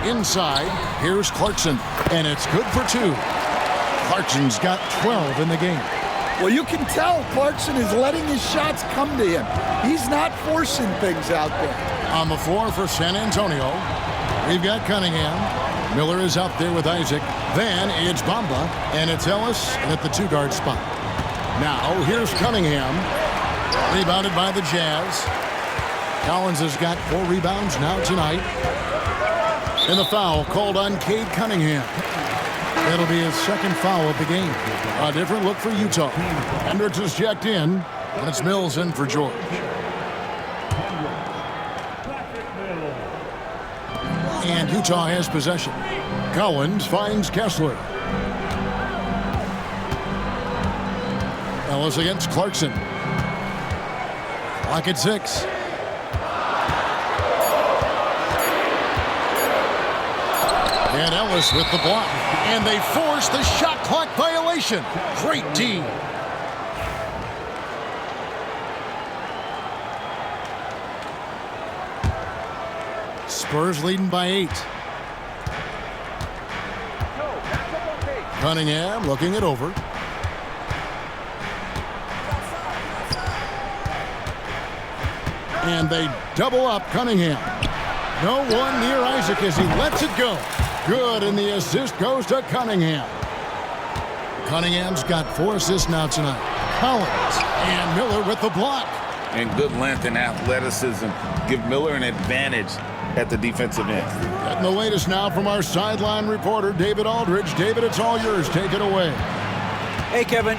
Inside, here's Clarkson, and it's good for 2. Clarkson's got 12 in the game. Well, you can tell Clarkson is letting his shots come to him. He's not forcing things out there. On the floor for San Antonio, we've got Cunningham. Miller is out there with Isaac. Then it's Bamba, and it's Ellis at the 2-guard spot. Now, here's Cunningham. Rebounded by the Jazz. Collins has got 4 rebounds now tonight. And the foul called on Cade Cunningham. That'll be his 2nd foul of the game. A different look for Utah. Hendricks is checked in, and it's Mills in for George. And Utah has possession. Collins finds Kessler. Ellis against Clarkson. Clock at 6. And Ellis with the block. And they force the shot clock violation. Great D. Spurs leading by 8. Cunningham looking it over. And they double up Cunningham. No one near Isaac as he lets it go. Good, and the assist goes to Cunningham. Cunningham's got 4 assists now tonight. Collins and Miller with the block. And good length and athleticism give Miller an advantage at the defensive end. Getting the latest now from our sideline reporter, David Aldridge. David, it's all yours. Take it away. Hey, Kevin.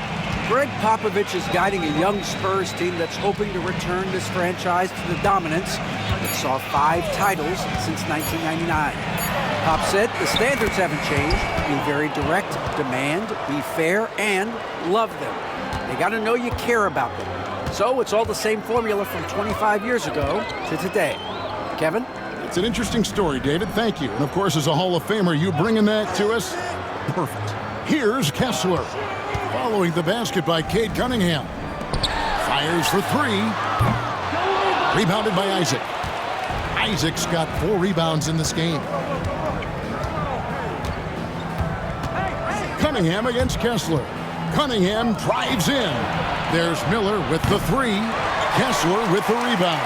Greg Popovich is guiding a young Spurs team that's hoping to return this franchise to the dominance that saw 5 titles since 1999. Pop said the standards haven't changed. Be very direct, demand, be fair, and love them. They got to know you care about them. So it's all the same formula from 25 years ago to today. Kevin? It's an interesting story, David. Thank you. And, of course, as a Hall of Famer, you bringing that to us? Perfect. Here's Kessler. Following the basket by Cade Cunningham. Fires for 3. Rebounded by Isaac. Isaac's got 4 rebounds in this game. Cunningham against Kessler. Cunningham drives in. There's Miller with the 3. Kessler with the rebound.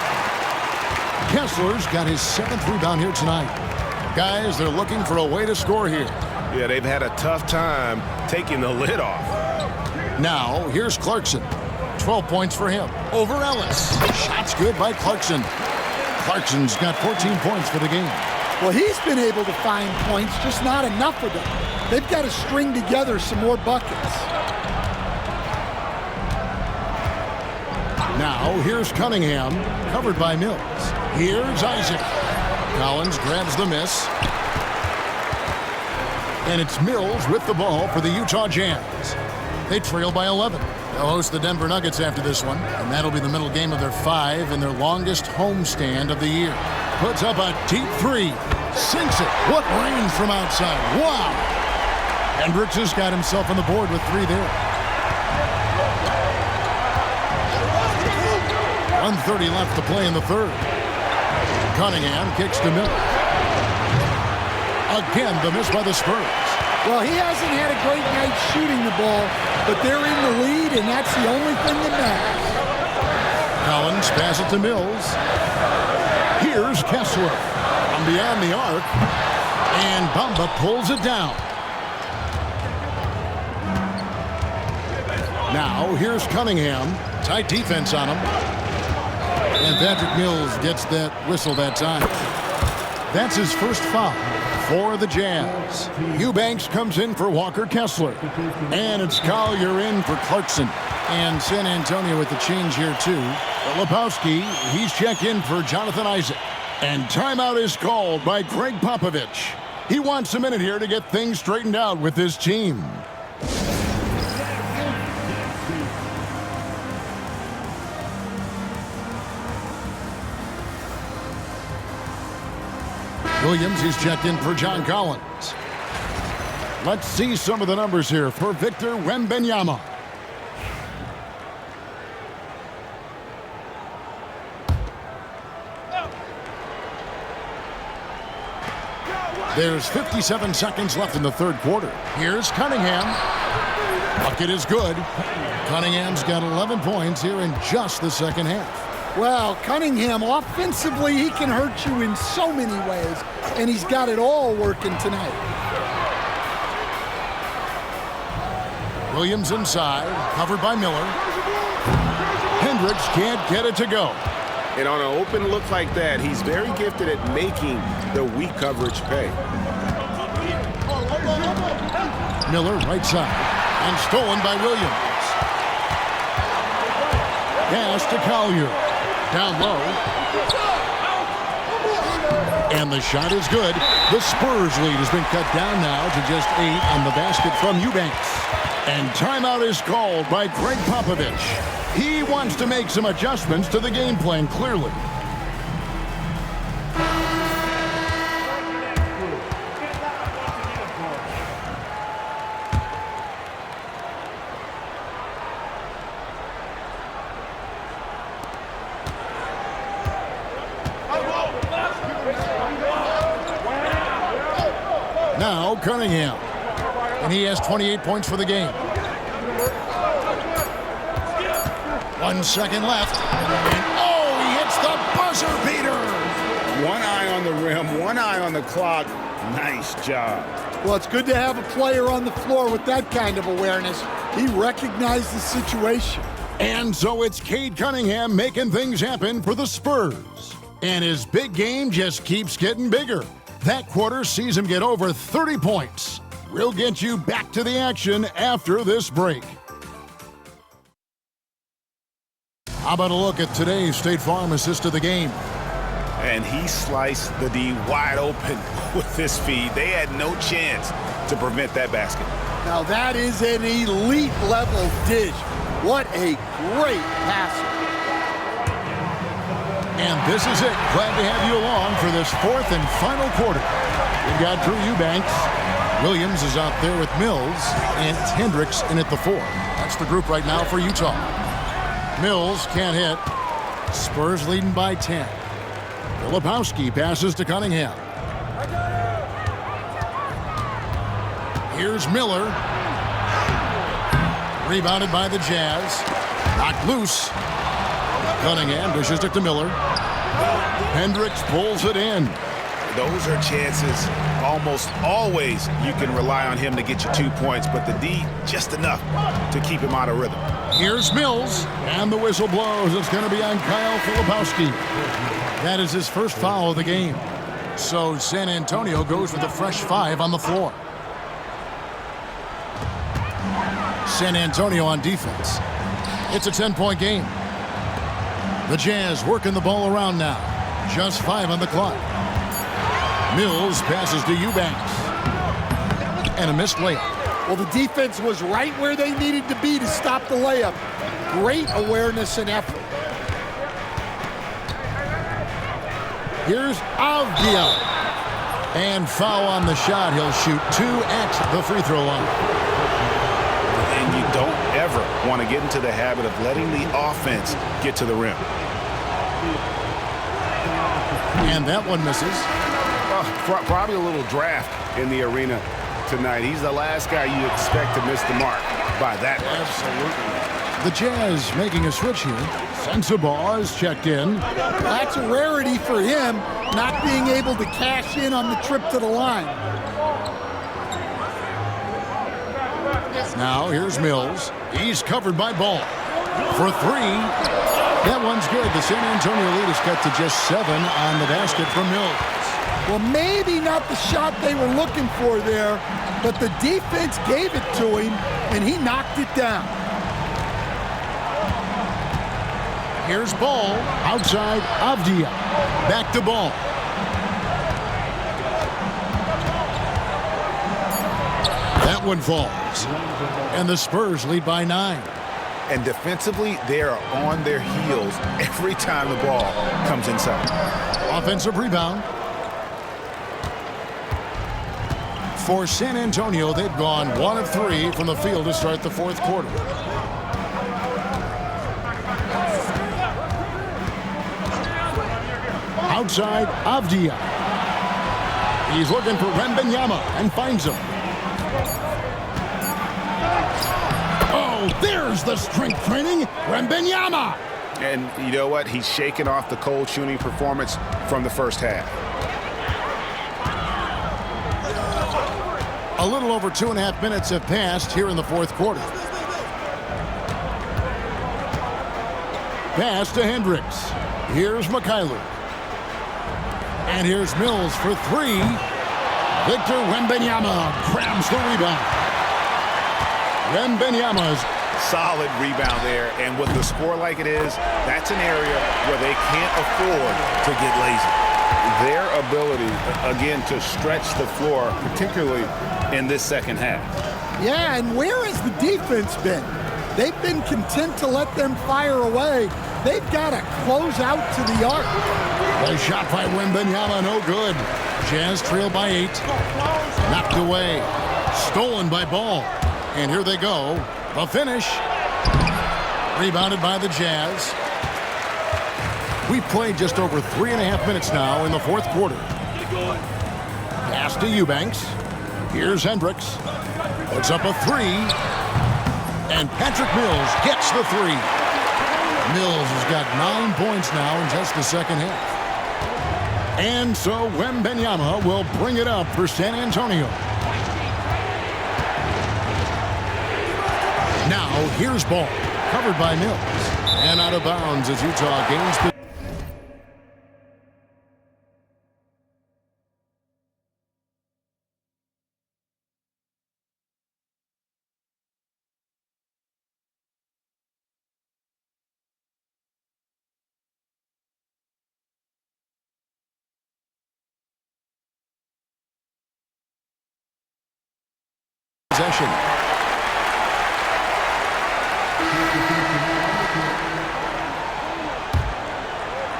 Kessler's got his 7th rebound here tonight. Guys, they're looking for a way to score here. Yeah, they've had a tough time taking the lid off. Now, here's Clarkson. 12 points for him. Over Ellis. Shot's good by Clarkson. Clarkson's got 14 points for the game. Well, he's been able to find points, just not enough of them. They've got to string together some more buckets. Now, here's Cunningham, covered by Mills. Here's Isaac. Collins grabs the miss. And it's Mills with the ball for the Utah Jazz. They trail by 11. They'll host the Denver Nuggets after this one, and that'll be the middle game of their 5 and their longest homestand of the year. Puts up a deep 3. Sinks it. What range from outside. Wow. Hendricks has got himself on the board with 3 there. 1:30 left to play in the 3rd. Cunningham kicks to Miller. Again, the miss by the Spurs. Well, he hasn't had a great night shooting the ball, but they're in the lead, and that's the only thing that matters. Collins passes it to Mills. Here's Kessler from beyond the arc, and Bamba pulls it down. Now, here's Cunningham. Tight defense on him. And Patrick Mills gets that whistle that time. That's his first foul for the Jazz. Eubanks comes in for Walker Kessler. And it's Collier in for Clarkson. And San Antonio with the change here, too. Lepowski, he's checked in for Jonathan Isaac. And timeout is called by Greg Popovich. He wants a minute here to get things straightened out with his team. Williams, he's checked in for John Collins. Let's see some of the numbers here for Victor Wembanyama. There's 57 seconds left in the third quarter. Here's Cunningham. Bucket is good. Cunningham's got 11 points here in just the second half. Well, Cunningham, offensively, he can hurt you in so many ways, and he's got it all working tonight. Williams inside, covered by Miller. Hendricks can't get it to go. And on an open look like that, he's very gifted at making the weak coverage pay. Miller right side, and stolen by Williams. Pass to Collier. Down low. And the shot is good. The Spurs lead has been cut down now to just 8 on the basket from Eubanks. And timeout is called by Greg Popovich. He wants to make some adjustments to the game plan, clearly. Now Cunningham, and he has 28 points for the game. 1 second left, and oh, he hits the buzzer beater. One eye on the rim, one eye on the clock. Nice job. Well, it's good to have a player on the floor with that kind of awareness. He recognized the situation. And so it's Cade Cunningham making things happen for the Spurs. And his big game just keeps getting bigger. That quarter sees him get over 30 points. We'll get you back to the action after this break. How about a look at today's State Farm assist of the game? And he sliced the D wide open with this feed. They had no chance to prevent that basket. Now that is an elite level dish. What a great passer. And this is it. Glad to have you along for this fourth and final quarter. We've got Drew Eubanks. Williams is out there with Mills, and it's Hendricks in at the 4. That's the group right now for Utah. Mills can't hit. Spurs leading by 10. Filipowski passes to Cunningham. Here's Miller. Rebounded by the Jazz. Knocked loose. Cunningham dishes it to Miller. Hendricks pulls it in. Those are chances. Almost always you can rely on him to get you 2 points, but the D just enough to keep him out of rhythm. Here's Mills, and the whistle blows. It's going to be on Kyle Filipowski. That is his first foul of the game. So San Antonio goes with a fresh 5 on the floor. San Antonio on defense. It's a 10-point game. The Jazz working the ball around now. Just 5 on the clock. Mills passes to Eubanks. And a missed layup. Well, the defense was right where they needed to be to stop the layup. Great awareness and effort. Here's Avdia. And foul on the shot. He'll shoot 2 at the free throw line. And you don't ever want to get into the habit of letting the offense get to the rim. And that one misses. Probably a little draft in the arena tonight. He's the last guy you expect to miss the mark by that much. Absolutely. The Jazz making a switch here. Sensabaugh is checked in. That's a rarity for him, not being able to cash in on the trip to the line. Now here's Mills. He's covered by Ball. For 3. That one's good. The San Antonio lead is cut to just 7 on the basket from Mills. Well, maybe not the shot they were looking for there, but the defense gave it to him, and he knocked it down. Here's Ball. Outside, Avdia. Back to Ball. That one falls. And the Spurs lead by 9. And defensively, they are on their heels every time the ball comes inside. Offensive rebound. For San Antonio, they've gone 1 of 3 from the field to start the fourth quarter. Outside, Avdia. He's looking for Wembanyama and finds him. Oh, there's the strength training. Wembanyama. And you know what? He's shaking off the cold shooting performance from the first half. A little over 2.5 minutes have passed here in the fourth quarter. Pass to Hendricks. Here's McKayler. And here's Mills for three. Victor Wembanyama grabs the rebound. Wembanyama's Solid rebound there, and with the score like it is, that's an area where they can't afford to get lazy. Their ability, again, to stretch the floor, particularly in this second half. Yeah, and where has the defense been? They've been content to let them fire away. They've got to close out to the arc. The shot by Wembanyama, no good. Jazz trail by 8. Knocked away. Stolen by Ball. And here they go. The finish. Rebounded by the Jazz. We've played just over 3.5 minutes now in the fourth quarter. Pass to Eubanks. Here's Hendricks. Puts up a three. And Patrick Mills gets the three. Mills has got 9 points now in just the second half. And so Wembanyama will bring it up for San Antonio. Now here's Ball, covered by Mills. And out of bounds as Utah gains the possession.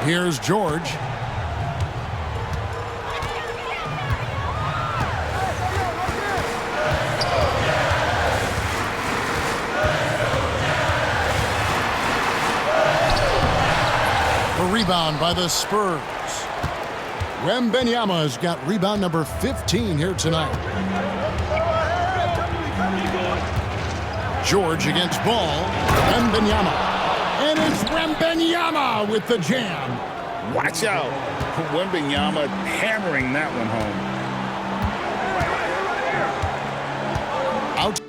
Here's George. A rebound by the Spurs. Wembanyama's got rebound number 15 here tonight. George against Ball. Wembanyama. And it's Wembanyama with the jam. Watch out. Wembanyama hammering that one home. Out.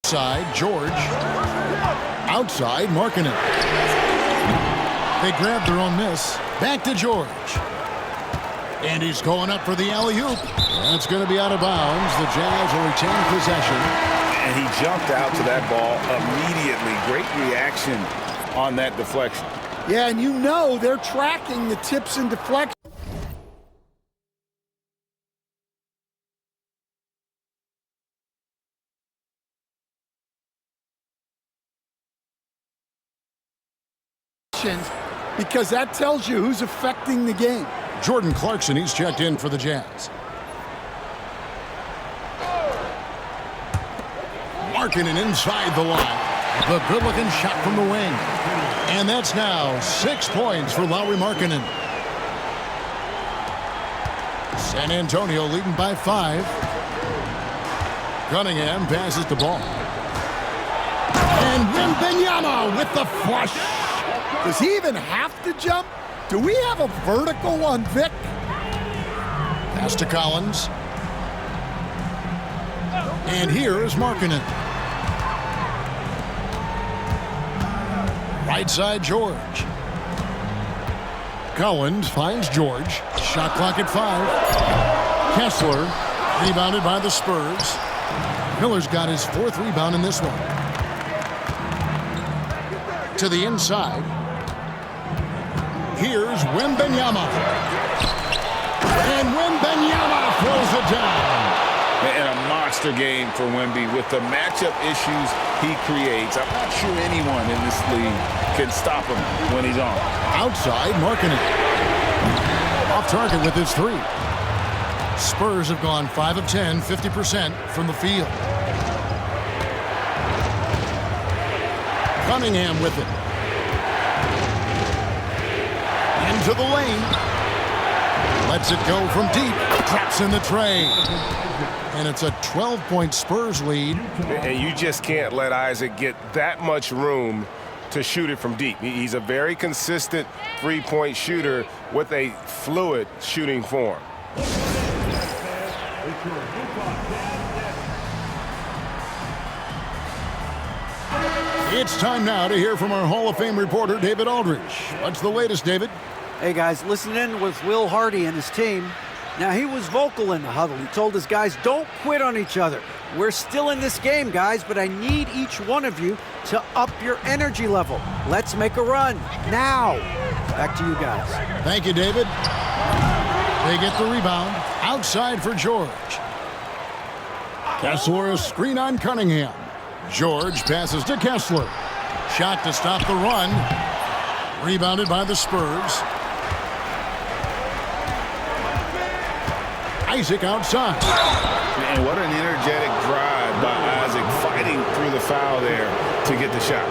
Outside, George. Outside, Markkanen. They grabbed their own miss. Back to George. And he's going up for the alley-oop. That's going to be out of bounds. The Jazz will retain possession. And he jumped out to that ball immediately. Great reaction on that deflection. Yeah, and you know they're tracking the tips and deflections. Because that tells you who's affecting the game. Jordan Clarkson, he's checked in for the Jazz. Markkanen inside the line. The good-looking shot from the wing. And that's now 6 points for Lauri Markkanen. San Antonio leading by 5. Cunningham passes the ball. And Wembanyama with the flush. Does he even have to jump? Do we have a vertical on Vic? Pass to Collins. And here is Markkanen. Right side, George. Collins finds George. Shot clock at 5. Kessler, rebounded by the Spurs. Miller's got his 4th rebound in this one. To the inside. Here's Wembanyama. And Wembanyama throws it down. And a monster game for Wemby with the matchup issues he creates. I'm not sure anyone in this league can stop him when he's on. Outside, Markkanen. Off target with his 3. Spurs have gone 5 of 10, 50% from the field. Cunningham with it. Into the lane. Lets it go from deep. Drops in the tray. And it's a 12-point Spurs lead. And you just can't let Isaac get that much room to shoot it from deep. He's a very consistent three-point shooter with a fluid shooting form. It's time now to hear from our Hall of Fame reporter, David Aldridge. What's the latest, David? Hey, guys, listen in with Will Hardy and his team. Now, he was vocal in the huddle. He told his guys, don't quit on each other. We're still in this game, guys, but I need each one of you to up your energy level. Let's make a run now. Back to you guys. Thank you, David. They get the rebound. Outside for George. Kessler, a screen on Cunningham. George passes to Kessler. Shot to stop the run. Rebounded by the Spurs. Isaac outside. And what an energetic drive by Isaac, fighting through the foul there to get the shot.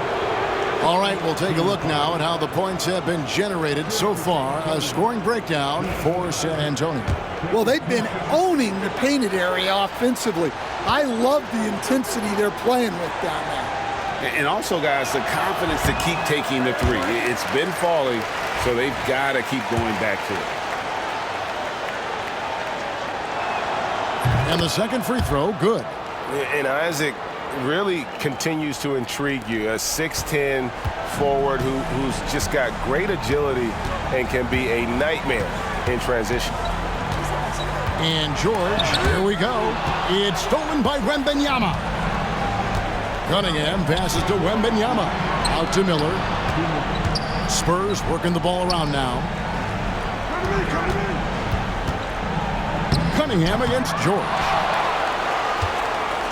All right, we'll take a look now at how the points have been generated so far. A scoring breakdown for San Antonio. Well, they've been owning the painted area offensively. I love the intensity they're playing with down there. And also, guys, the confidence to keep taking the three. It's been falling, so they've got to keep going back to it. And the second free throw, good. And Isaac really continues to intrigue you. A 6'10 forward who's just got great agility and can be a nightmare in transition. And George, here we go. It's stolen by Wembanyama. Cunningham passes to Wembanyama. Out to Miller. Spurs working the ball around now. Cunningham against George.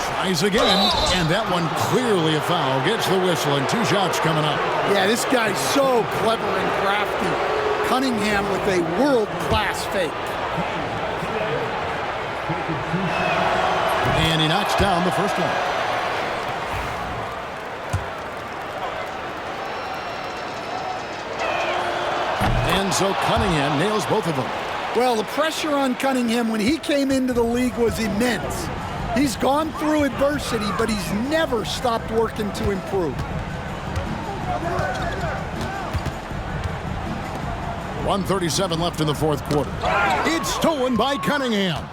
Tries again, and that one clearly a foul. Gets the whistle, and 2 shots coming up. Yeah, this guy's so clever and crafty. Cunningham with a world-class fake. And he knocks down the first one. And so Cunningham nails both of them. Well, the pressure on Cunningham when he came into the league was immense. He's gone through adversity, but he's never stopped working to improve. 1:37 left in the fourth quarter. It's stolen by Cunningham.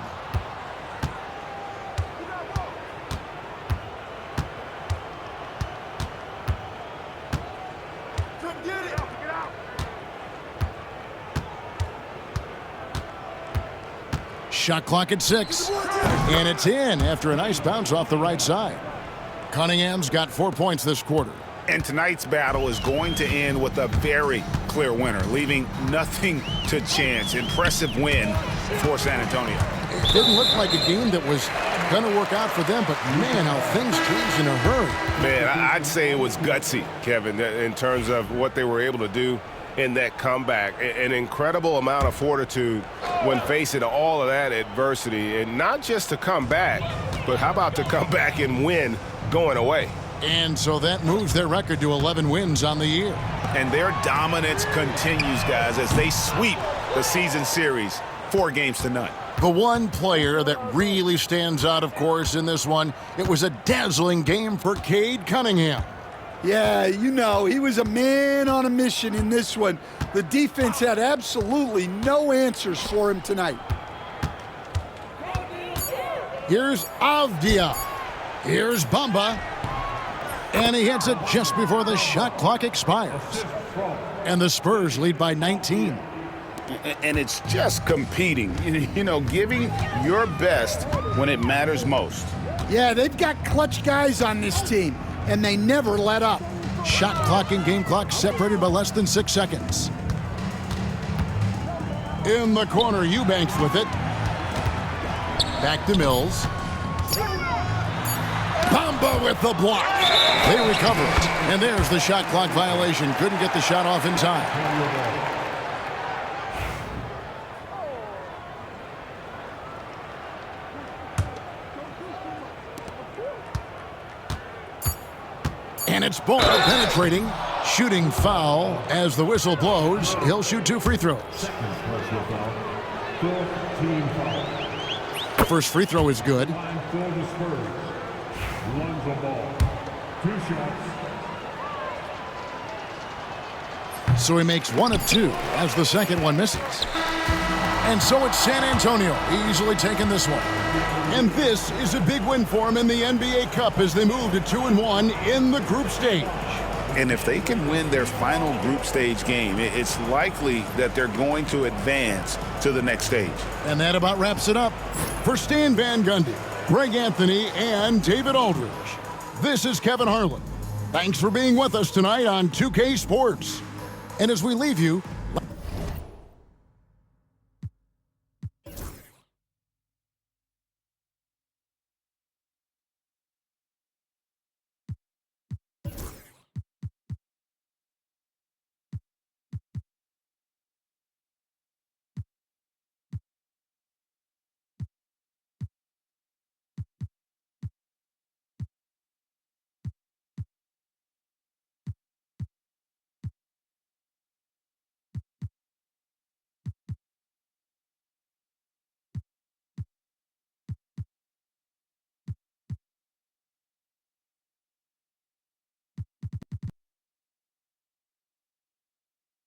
Shot clock at 6. And it's in after a nice bounce off the right side. Cunningham's got 4 points this quarter. And tonight's battle is going to end with a very clear winner, leaving nothing to chance. Impressive win for San Antonio. It didn't look like a game that was going to work out for them, but man, how things changed in a hurry. Man, I'd say it was gutsy, Kevin, in terms of what they were able to do in that comeback. An incredible amount of fortitude when facing all of that adversity, and not just to come back, but how about to come back and win going away. And so that moves their record to 11 wins on the year. And their dominance continues, guys, as they sweep the season series 4-0. The one player that really stands out, of course, in this one, it was a dazzling game for Cade Cunningham. Yeah, you know, he was a man on a mission in this one. The defense had absolutely no answers for him tonight. Here's Avdia. Here's Bamba. And he hits it just before the shot clock expires. And the Spurs lead by 19. And it's just competing, you know, giving your best when it matters most. Yeah, they've got clutch guys on this team, and they never let up. Shot clock and game clock separated by less than 6 seconds. In the corner, Eubanks with it. Back to Mills. Bamba with the block. They recover it. And there's the shot clock violation. Couldn't get the shot off in time. And it's ball penetrating. Shooting foul as the whistle blows. He'll shoot 2 free throws. First free throw is good. So he makes 1 of 2 as the second one misses. And so it's San Antonio easily taking this one. And this is a big win for him in the NBA Cup as they move to 2-1 in the group stage. And if they can win their final group stage game, it's likely that they're going to advance to the next stage. And that about wraps it up. For Stan Van Gundy, Greg Anthony, and David Aldridge, this is Kevin Harlan. Thanks for being with us tonight on 2K Sports. And as we leave you,